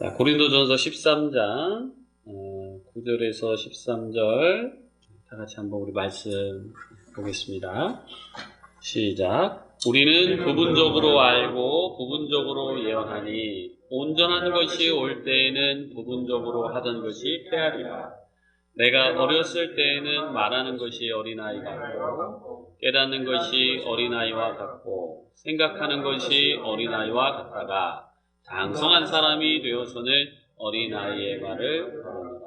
자, 고린도전서 13장 9절에서 13절 다 같이 한번 우리 말씀 보겠습니다. 시작. 우리는 부분적으로 알고 부분적으로 예언하니 온전한 것이 올 때에는 부분적으로 하던 것이 패하리라. 내가 어렸을 때에는 말하는 것이 어린아이 같고 깨닫는 것이 어린아이와 같고 생각하는 것이 어린아이와 같다가 장성한 사람이 되어서는 어린아이의 말을 하느니라.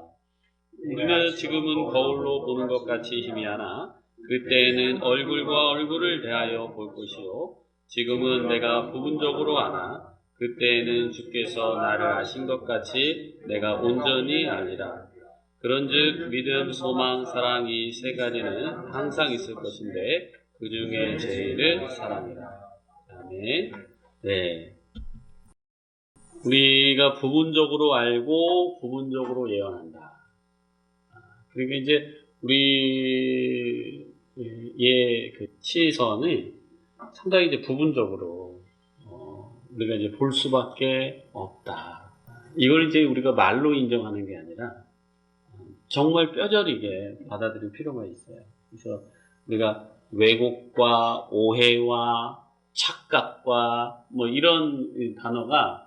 우리는 지금은 거울로 보는 것 같이 희미하나 그때에는 얼굴과 얼굴을 대하여 볼 것이요 지금은 내가 부분적으로 아나 그때에는 주께서 나를 아신 것 같이 내가 온전히 알리라. 그런즉 믿음, 소망, 사랑 이 세 가지는 항상 있을 것인데 그 중에 제일은 사랑이라. 아멘. 네. 우리가 부분적으로 알고 부분적으로 예언한다. 그러니까 이제 우리의 그 시선이 상당히 이제 부분적으로 우리가 이제 볼 수밖에 없다. 이걸 이제 우리가 말로 인정하는 게 아니라 정말 뼈저리게 받아들일 필요가 있어요. 그래서 우리가 왜곡과 오해와 착각과 뭐 이런 단어가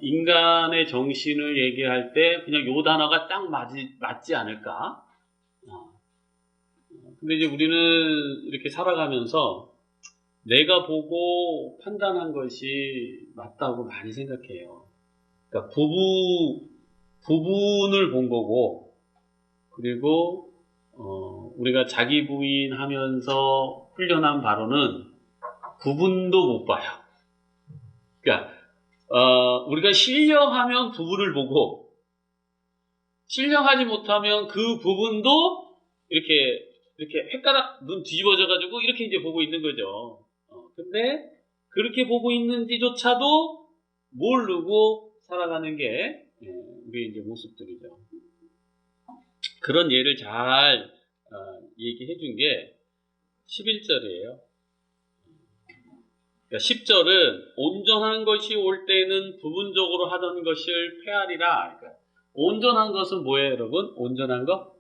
인간의 정신을 얘기할 때 그냥 요 단어가 딱 맞지 않을까? 근데 이제 우리는 이렇게 살아가면서 내가 보고 판단한 것이 맞다고 많이 생각해요. 그러니까 부분을 본 거고, 그리고 우리가 자기 부인하면서 훈련한 바로는 부분도 못 봐요. 그러니까 우리가 신령하면 부분을 보고 신령하지 못하면 그 부분도 이렇게 헷가닥 눈 뒤집어져가지고 이렇게 이제 보고 있는 거죠. 근데 그렇게 보고 있는지조차도 모르고 살아가는 게 우리 이제 모습들이죠. 그런 예를 잘 얘기해 준 게 11절이에요. 그러니까 10절은 온전한 것이 올 때는 부분적으로 하던 것을 패하리라. 그러니까 온전한 것은 뭐예요, 여러분? 온전한 거?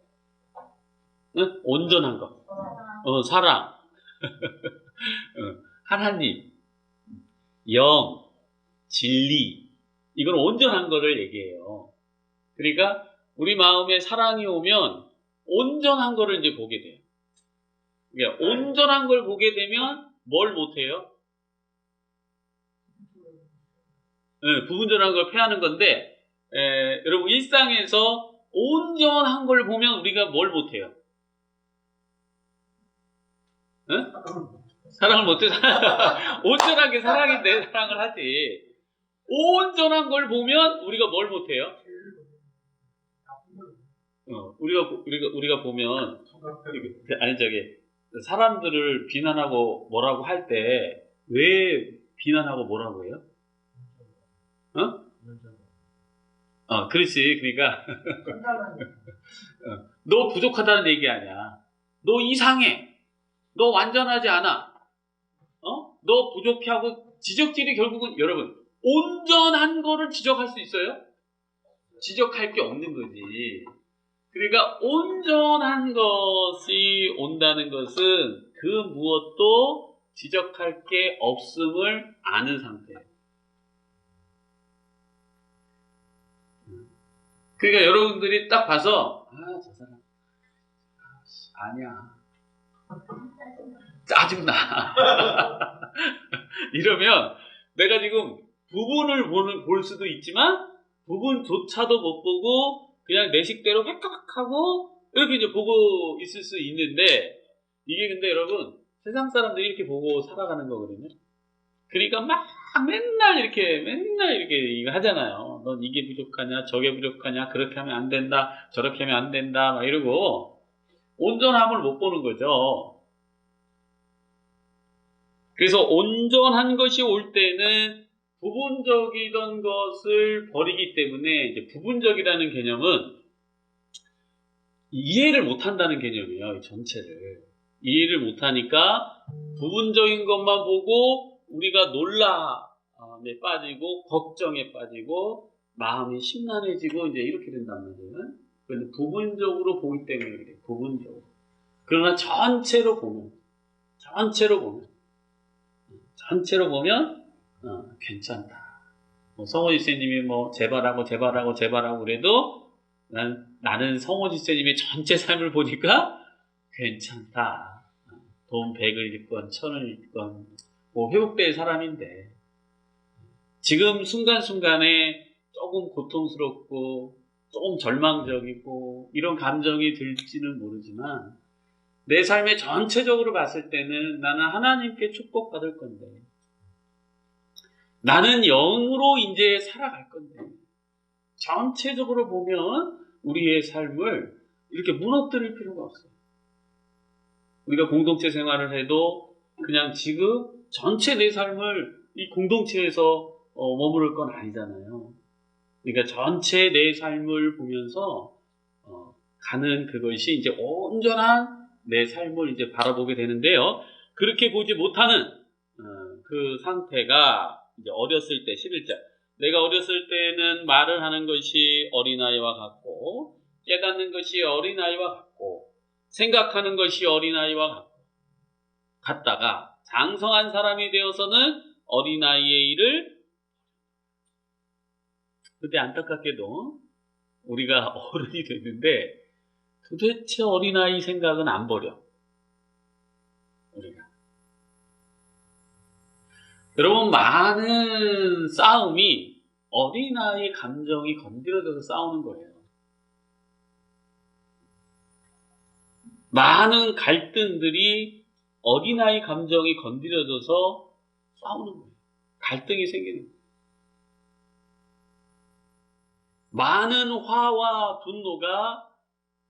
응? 온전한 거. 사랑. 하나님. 영. 진리. 이건 온전한 거를 얘기해요. 그러니까 우리 마음에 사랑이 오면 온전한 거를 이제 보게 돼요. 그러니까 온전한 걸 보게 되면 뭘 못해요? 부분적인 걸 패하는 건데, 여러분 일상에서 온전한 걸 보면 우리가 뭘 못해요? 사랑을 못해. 온전하게 사랑인데 사랑을 하지. 온전한 걸 보면 우리가 뭘 못해요? 우리가 보면 아니 사람들을 비난하고 뭐라고 할 때 왜 비난하고 뭐라고 해요? 그렇지. 그러니까 너 부족하다는 얘기 아니야. 너 이상해. 너 완전하지 않아. 너 부족해 하고 지적질이 결국은 여러분 온전한 거를 지적할 수 있어요? 지적할 게 없는 거지. 그러니까 온전한 것이 온다는 것은 그 무엇도 지적할 게 없음을 아는 상태예요. 그러니까 여러분들이 딱 봐서 저 사람 아니야 짜증나 이러면 내가 지금 부분을 볼 수도 있지만 부분조차도 못 보고 그냥 내 식대로 획각하고 이렇게 이제 보고 있을 수 있는데 이게 근데 여러분 세상 사람들이 이렇게 보고 살아가는 거거든요. 그러니까 막 맨날 이렇게 이거 하잖아요. 넌 이게 부족하냐, 저게 부족하냐, 그렇게 하면 안 된다, 저렇게 하면 안 된다, 막 이러고 온전함을 못 보는 거죠. 그래서 온전한 것이 올 때는 부분적이던 것을 버리기 때문에 이제 부분적이라는 개념은 이해를 못 한다는 개념이에요. 이 전체를. 이해를 못 하니까 부분적인 것만 보고 우리가 빠지고 걱정에 빠지고 마음이 심란해지고 이제 이렇게 된단 말이에요. 그런데 부분적으로 보기 때문에 그래요. 부분적으로. 그러나 전체로 보면 괜찮다. 성호 지사님이 제발하고 그래도 나는 성호 지사님의 전체 삶을 보니까 괜찮다. 돈 100을 잃건 1000을 잃건 회복될 사람인데 지금 순간순간에 조금 고통스럽고 조금 절망적이고 이런 감정이 들지는 모르지만 내 삶의 전체적으로 봤을 때는 나는 하나님께 축복받을 건데 나는 영으로 이제 살아갈 건데 전체적으로 보면 우리의 삶을 이렇게 무너뜨릴 필요가 없어요. 우리가 공동체 생활을 해도 그냥 지금 전체 내 삶을 이 공동체에서 머무를 건 아니잖아요. 그러니까 전체 내 삶을 보면서 가는 그것이 이제 온전한 내 삶을 이제 바라보게 되는데요. 그렇게 보지 못하는 그 상태가 이제 어렸을 때 11절. 내가 어렸을 때는 말을 하는 것이 어린아이와 같고 깨닫는 것이 어린아이와 같고 생각하는 것이 어린아이와 같다가 장성한 사람이 되어서는 어린아이의 일을 그때 안타깝게도 우리가 어른이 됐는데 도대체 어린아이 생각은 안 버려. 우리가. 여러분 많은 싸움이 어린아이의 감정이 건드려져서 싸우는 거예요. 많은 갈등들이 어린아이 감정이 건드려져서 싸우는 거예요. 갈등이 생기는 거예요. 많은 화와 분노가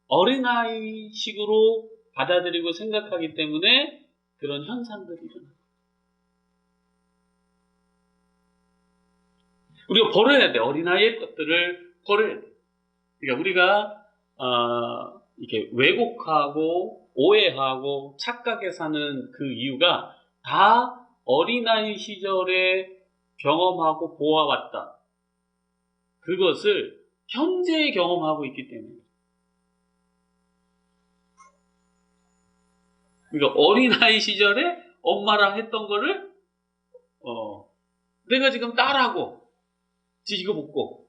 어린아이식으로 받아들이고 생각하기 때문에 그런 현상들이 일어나요. 우리가 버려야 돼. 어린아이의 것들을 버려야 돼. 그러니까 우리가 이렇게 왜곡하고 오해하고 착각해 사는 그 이유가 다 어린아이 시절에 경험하고 보아왔다. 그것을 현재 경험하고 있기 때문에. 그러니까 어린아이 시절에 엄마랑 했던 거를 내가 지금 딸하고 뒤지고 볶고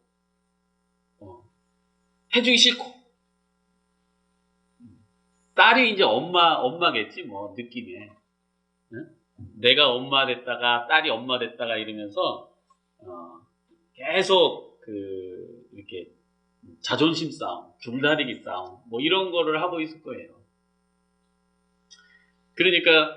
해주기 싫고 딸이 이제 엄마겠지 뭐 느낌에. 응? 내가 엄마 됐다가 딸이 엄마 됐다가 이러면서 계속 이렇게 자존심 싸움, 줄다리기 싸움 뭐 이런 거를 하고 있을 거예요. 그러니까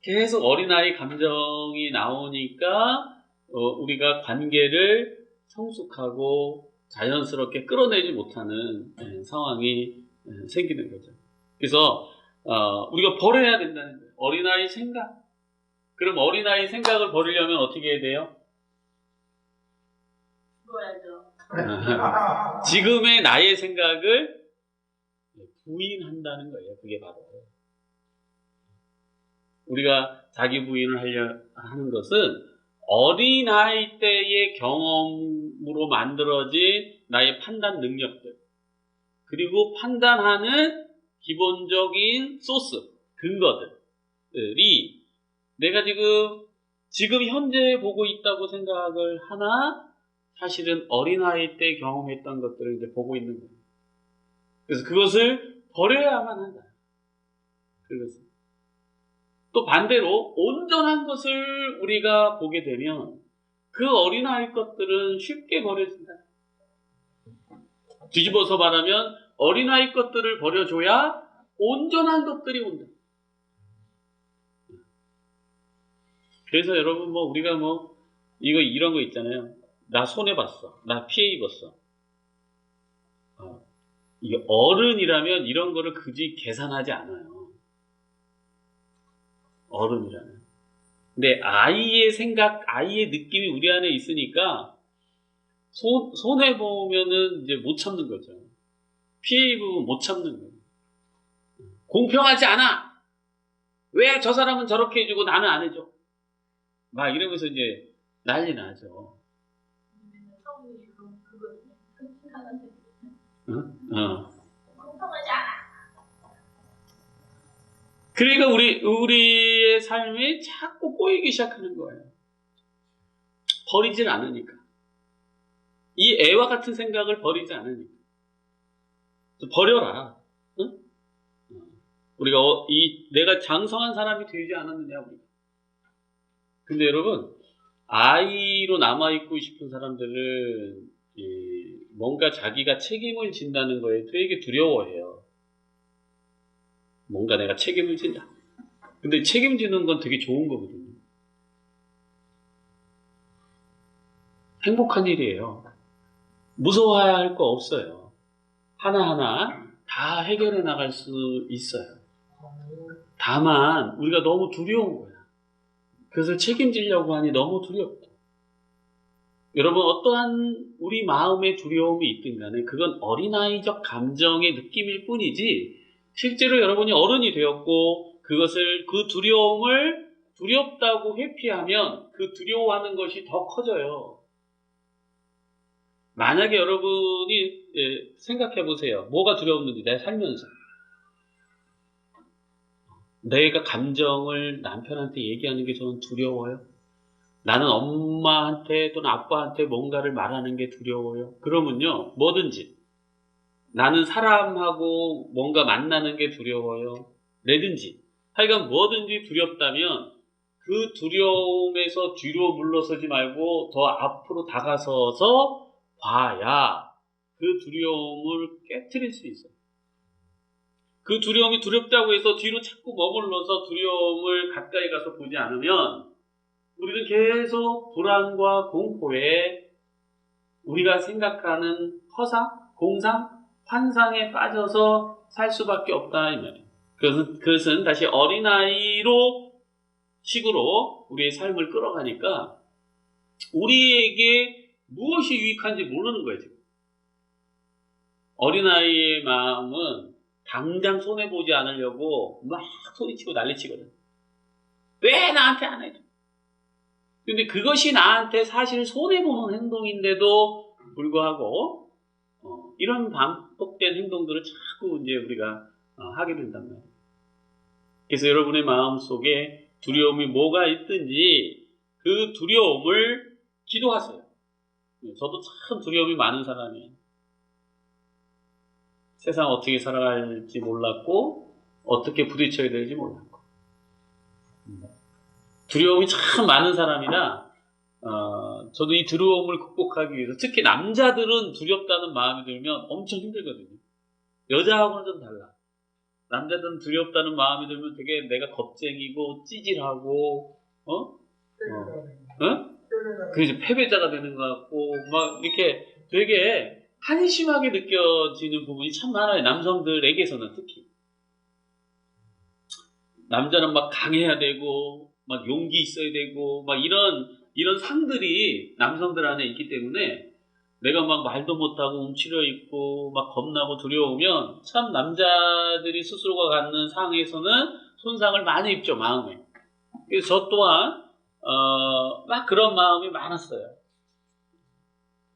계속 어린아이 감정이 나오니까 우리가 관계를 성숙하고 자연스럽게 끌어내지 못하는 상황이 생기는 거죠. 그래서 우리가 버려야 된다는 거예요. 어린아이 생각. 그럼 어린아이 생각을 버리려면 어떻게 해야 돼요? 죽어야죠. 지금의 나의 생각을 부인한다는 거예요. 그게 바로 우리가 자기 부인을 하는 것은 어린아이 때의 경험으로 만들어진 나의 판단 능력들 그리고 판단하는 기본적인 소스, 근거들이 내가 지금 현재 보고 있다고 생각을 하나 사실은 어린아이 때 경험했던 것들을 이제 보고 있는 거예요. 그래서 그것을 버려야만 한다. 그것은. 또 반대로 온전한 것을 우리가 보게 되면 그 어린아이 것들은 쉽게 버려진다. 뒤집어서 말하면 어린아이 것들을 버려줘야 온전한 것들이 온다. 그래서 여러분 우리가 이런 거 있잖아요. 나 손해봤어. 나 피해 입었어. 이게 어른이라면 이런 거를 굳이 계산하지 않아요. 어른이라면. 근데 아이의 생각, 아이의 느낌이 우리 안에 있으니까 손해보면은 이제 못 참는 거죠. 피해 입으면 못 참는 거예요. 공평하지 않아! 왜 저 사람은 저렇게 해주고 나는 안 해줘? 막 이러면서 이제 난리 나죠. 어. 그러니까 우리의 삶이 자꾸 꼬이기 시작하는 거예요. 버리질 않으니까. 이 애와 같은 생각을 버리지 않으니까. 버려라. 응? 우리가 내가 장성한 사람이 되지 않았느냐 우리가. 근데 여러분, 아이로 남아있고 싶은 사람들은 뭔가 자기가 책임을 진다는 거에 되게 두려워해요. 뭔가 내가 책임을 진다. 근데 책임지는 건 되게 좋은 거거든요. 행복한 일이에요. 무서워해야 할 거 없어요. 하나하나 다 해결해 나갈 수 있어요. 다만 우리가 너무 두려운 거야. 그래서 책임지려고 하니 너무 두렵다. 여러분, 어떠한 우리 마음의 두려움이 있든 간에 그건 어린아이적 감정의 느낌일 뿐이지, 실제로 여러분이 어른이 되었고 그 두려움을 두렵다고 회피하면 그 두려워하는 것이 더 커져요. 만약에 여러분이 생각해 보세요. 뭐가 두려웠는지, 내가 살면서 내가 감정을 남편한테 얘기하는 게 저는 두려워요. 나는 엄마한테 또는 아빠한테 뭔가를 말하는 게 두려워요. 그러면요, 뭐든지 나는 사람하고 뭔가 만나는 게 두려워요. 내든지 하여간 뭐든지 두렵다면 그 두려움에서 뒤로 물러서지 말고 더 앞으로 다가서서 봐야 그 두려움을 깨트릴 수 있어요. 그 두려움이 두렵다고 해서 뒤로 자꾸 머물러서 두려움을 가까이 가서 보지 않으면 우리는 계속 불안과 공포에 우리가 생각하는 허상, 공상, 환상에 빠져서 살 수밖에 없다 이 말이에요. 그것은 다시 어린아이로 식으로 우리의 삶을 끌어가니까 우리에게 무엇이 유익한지 모르는 거예요. 지금. 어린아이의 마음은 당장 손해보지 않으려고 막 소리치고 난리치거든. 왜 나한테 안 해줘? 근데 그것이 나한테 사실 손해보는 행동인데도 불구하고 이런 반복된 행동들을 자꾸 이제 우리가 하게 된단 말이에요. 그래서 여러분의 마음속에 두려움이 뭐가 있든지 그 두려움을 기도하세요. 저도 참 두려움이 많은 사람이에요. 세상 어떻게 살아갈지 몰랐고 어떻게 부딪혀야 될지 몰랐고 두려움이 참 많은 사람이라 저도 이 두려움을 극복하기 위해서 특히 남자들은 두렵다는 마음이 들면 엄청 힘들거든요. 여자하고는 좀 달라. 남자들은 두렵다는 마음이 들면 되게 내가 겁쟁이고 찌질하고 그래서 패배자가 되는 것 같고 막 이렇게 되게 한심하게 느껴지는 부분이 참 많아요. 남성들에게서는 특히. 남자는 막 강해야 되고 막 용기 있어야 되고 막 이런 상들이 남성들 안에 있기 때문에 내가 막 말도 못하고 움츠려 있고 막 겁나고 두려우면 참 남자들이 스스로가 갖는 상에서는 손상을 많이 입죠, 마음에. 그래서 저 또한 막 그런 마음이 많았어요.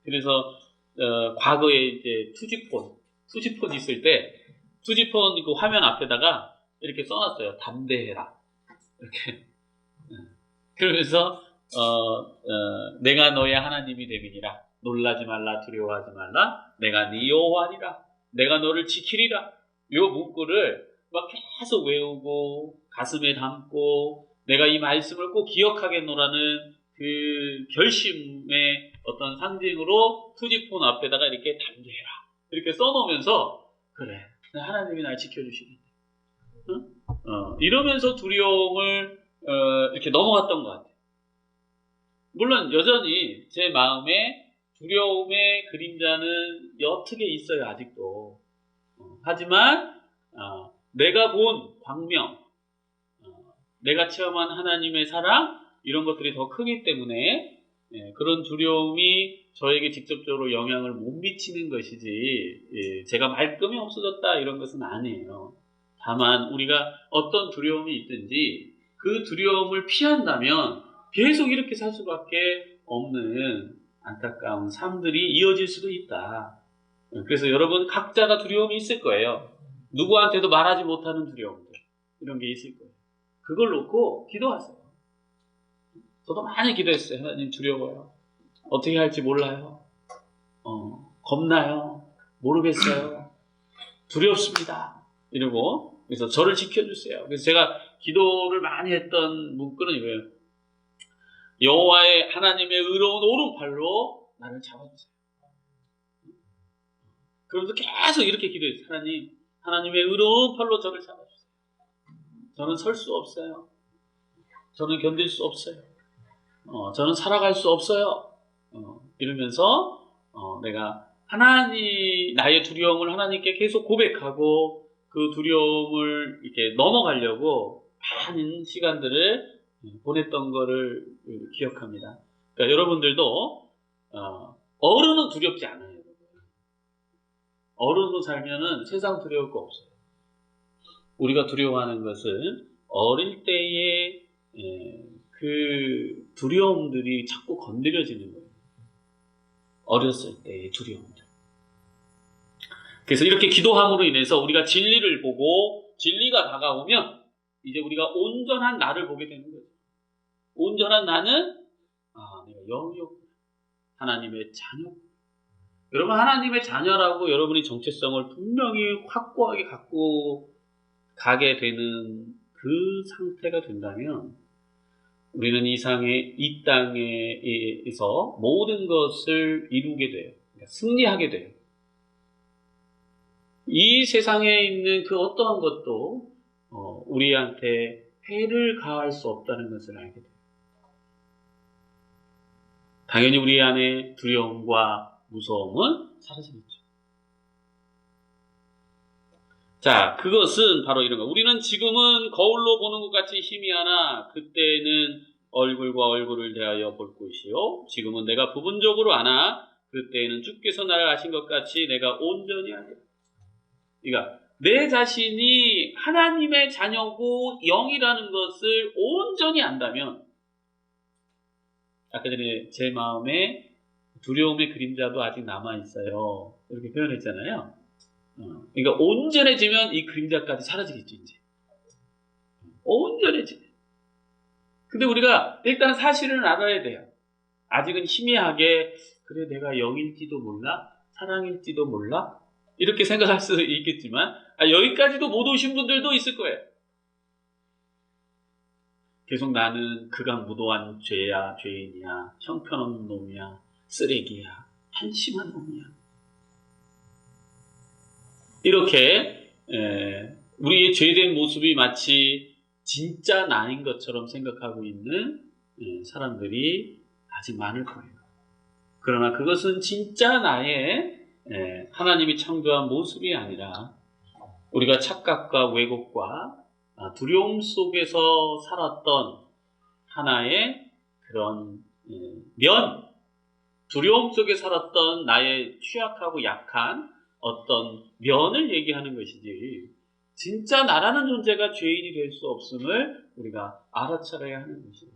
그래서 과거에 이제 투지폰 있을 때 투지폰 그 화면 앞에다가 이렇게 써놨어요. 담대해라. 이렇게. 그러면서 내가 너의 하나님이 되리니라. 놀라지 말라, 두려워하지 말라. 내가 네 여호와니라. 내가 너를 지키리라. 요 문구를 막 계속 외우고 가슴에 담고 내가 이 말씀을 꼭 기억하겠노라는 그 결심의 어떤 상징으로 투지폰 앞에다가 이렇게 담대해라. 이렇게 써놓으면서 그래, 하나님이 날 지켜주시겠네. 응? 이러면서 두려움을 이렇게 넘어갔던 것 같아요. 물론 여전히 제 마음에 두려움의 그림자는 옅게 있어요, 아직도. 하지만 내가 본 광명, 내가 체험한 하나님의 사랑, 이런 것들이 더 크기 때문에 그런 두려움이 저에게 직접적으로 영향을 못 미치는 것이지 제가 말끔히 없어졌다 이런 것은 아니에요. 다만 우리가 어떤 두려움이 있든지 그 두려움을 피한다면 계속 이렇게 살 수밖에 없는 안타까운 삶들이 이어질 수도 있다. 그래서 여러분 각자가 두려움이 있을 거예요. 누구한테도 말하지 못하는 두려움들, 이런 게 있을 거예요. 그걸 놓고 기도하세요. 저도 많이 기도했어요. 하나님, 두려워요. 어떻게 할지 몰라요. 겁나요. 모르겠어요. 두렵습니다. 이러고, 그래서 저를 지켜주세요. 그래서 제가 기도를 많이 했던 문구는 이거예요. 여호와의 하나님의 의로운 오른팔로 나를 잡아주세요. 그러면서 계속 이렇게 기도했어요. 하나님의 의로운 팔로 저를 잡아주세요. 저는 설 수 없어요. 저는 견딜 수 없어요. 저는 살아갈 수 없어요. 이러면서 내가 나의 두려움을 하나님께 계속 고백하고 그 두려움을 이렇게 넘어가려고 많은 시간들을 보냈던 거를 기억합니다. 그러니까 여러분들도 어른은 두렵지 않아요. 여러분. 어른으로 살면은 세상 두려울 거 없어요. 우리가 두려워하는 것은 어릴 때의 그 두려움들이 자꾸 건드려지는 거예요. 어렸을 때의 두려움들. 그래서 이렇게 기도함으로 인해서 우리가 진리를 보고 진리가 다가오면 이제 우리가 온전한 나를 보게 되는 거죠. 온전한 나는 내가 영이었구나. 하나님의 자녀. 여러분, 하나님의 자녀라고 여러분이 정체성을 분명히 확고하게 갖고 가게 되는 그 상태가 된다면 우리는 이 땅에서 모든 것을 이루게 돼요. 그러니까 승리하게 돼요. 이 세상에 있는 그 어떠한 것도 우리한테 해를 가할 수 없다는 것을 알게 돼요. 당연히 우리 안에 두려움과 무서움은 사라지겠죠. 자, 그것은 바로 이런 거. 우리는 지금은 거울로 보는 것 같이 희미하나 그때는 얼굴과 얼굴을 대하여 볼 것이요. 지금은 내가 부분적으로 아나 그때는 주께서 나를 아신 것 같이 내가 온전히 알리라. 그러니까 내 자신이 하나님의 자녀고 영이라는 것을 온전히 안다면, 아까 전에 제 마음에 두려움의 그림자도 아직 남아있어요. 이렇게 표현했잖아요. 그러니까 온전해지면 이 그림자까지 사라지겠죠, 이제. 온전해지면. 근데 우리가 일단 사실을 알아야 돼요. 아직은 희미하게, 그래, 내가 영일지도 몰라? 사랑일지도 몰라? 이렇게 생각할 수도 있겠지만, 여기까지도 못 오신 분들도 있을 거예요. 계속 나는 극악무도한 죄야, 죄인이야, 형편없는 놈이야, 쓰레기야, 한심한 놈이야. 이렇게 우리의 죄된 모습이 마치 진짜 나인 것처럼 생각하고 있는 사람들이 아직 많을 거예요. 그러나 그것은 진짜 나의 하나님이 창조한 모습이 아니라 우리가 착각과 왜곡과 두려움 속에서 살았던 하나의 그런 두려움 속에 살았던 나의 취약하고 약한 어떤 면을 얘기하는 것이지, 진짜 나라는 존재가 죄인이 될 수 없음을 우리가 알아차려야 하는 것이에요.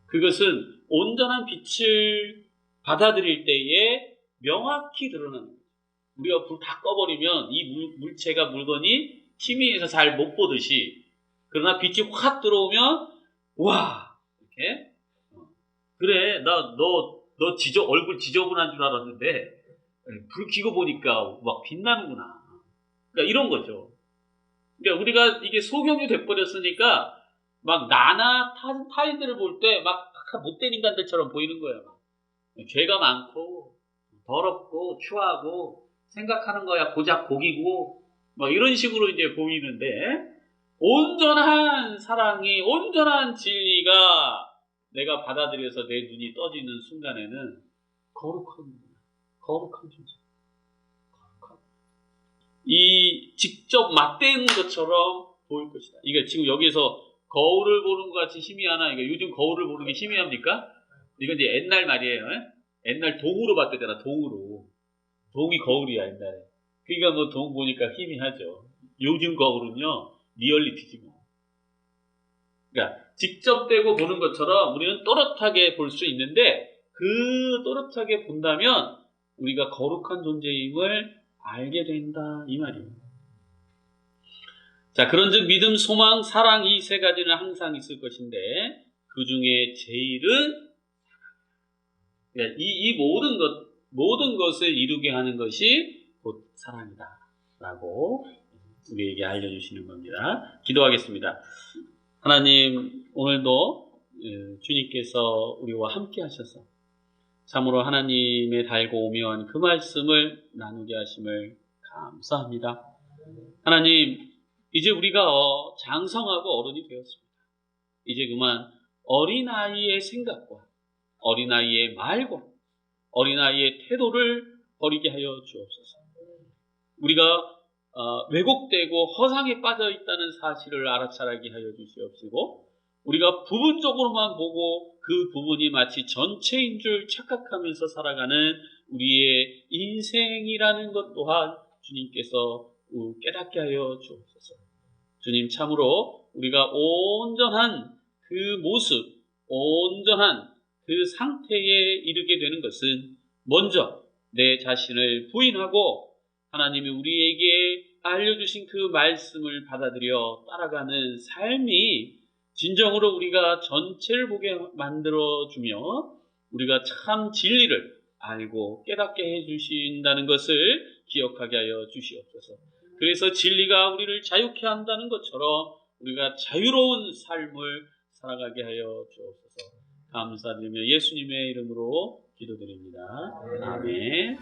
그것은 온전한 빛을 받아들일 때에 명확히 드러나는 거예요. 우리가 불 다 꺼버리면 이 물체가 물건이 희미해서 잘 못 보듯이, 그러나 빛이 확 들어오면 와, 이렇게 그래, 너 얼굴 지저분한 줄 알았는데 불 켜고 보니까 막 빛나는구나. 그러니까 이런 거죠. 그러니까 우리가 이게 소경이 돼버렸으니까 막 나나 타인들을 볼 때 막 못된 인간들처럼 보이는 거예요. 막. 죄가 많고 더럽고 추하고 생각하는 거야 고작 고기고 막 이런 식으로 이제 보이는데, 온전한 사랑이, 온전한 진리가 내가 받아들여서 내 눈이 떠지는 순간에는 거룩한 존재. 이 직접 맞대는 것처럼 보일 것이다. 이게 지금 여기서 거울을 보는 것 같이 희미하나? 이게 요즘 거울을 보는 게 희미합니까? 이건 이제 옛날 말이에요. 옛날 동으로 봤대잖아, 동으로. 동이 거울이야, 옛날에. 그러니까 뭐 동 보니까 희미하죠. 요즘 거울은요, 리얼리티지 뭐. 그러니까 직접 대고 보는 것처럼 우리는 또렷하게 볼 수 있는데, 또렷하게 본다면 우리가 거룩한 존재임을 알게 된다 이 말이에요. 자, 그런즉 믿음, 소망, 사랑 이 세 가지는 항상 있을 것인데 그 중에 제일은 이 모든 것을 이루게 하는 것이 곧 사랑이다라고 우리에게 알려주시는 겁니다. 기도하겠습니다. 하나님, 오늘도 주님께서 우리와 함께 하셔서 참으로 하나님의 달고 오묘한 그 말씀을 나누게 하심을 감사합니다. 하나님, 이제 우리가 장성하고 어른이 되었습니다. 이제 그만 어린아이의 생각과 어린아이의 말과 어린아이의 태도를 버리게 하여 주옵소서. 우리가 왜곡되고 허상에 빠져 있다는 사실을 알아차리게 하여 주시옵시고, 우리가 부분적으로만 보고 그 부분이 마치 전체인 줄 착각하면서 살아가는 우리의 인생이라는 것 또한 주님께서 깨닫게 하여 주옵소서. 주님, 참으로 우리가 온전한 그 모습, 온전한 그 상태에 이르게 되는 것은 먼저 내 자신을 부인하고 하나님이 우리에게 알려주신 그 말씀을 받아들여 따라가는 삶이 진정으로 우리가 전체를 보게 만들어주며 우리가 참 진리를 알고 깨닫게 해주신다는 것을 기억하게 하여 주시옵소서. 그래서 진리가 우리를 자유케 한다는 것처럼 우리가 자유로운 삶을 살아가게 하여 주옵소서. 감사드리며 예수님의 이름으로 기도드립니다. 아멘.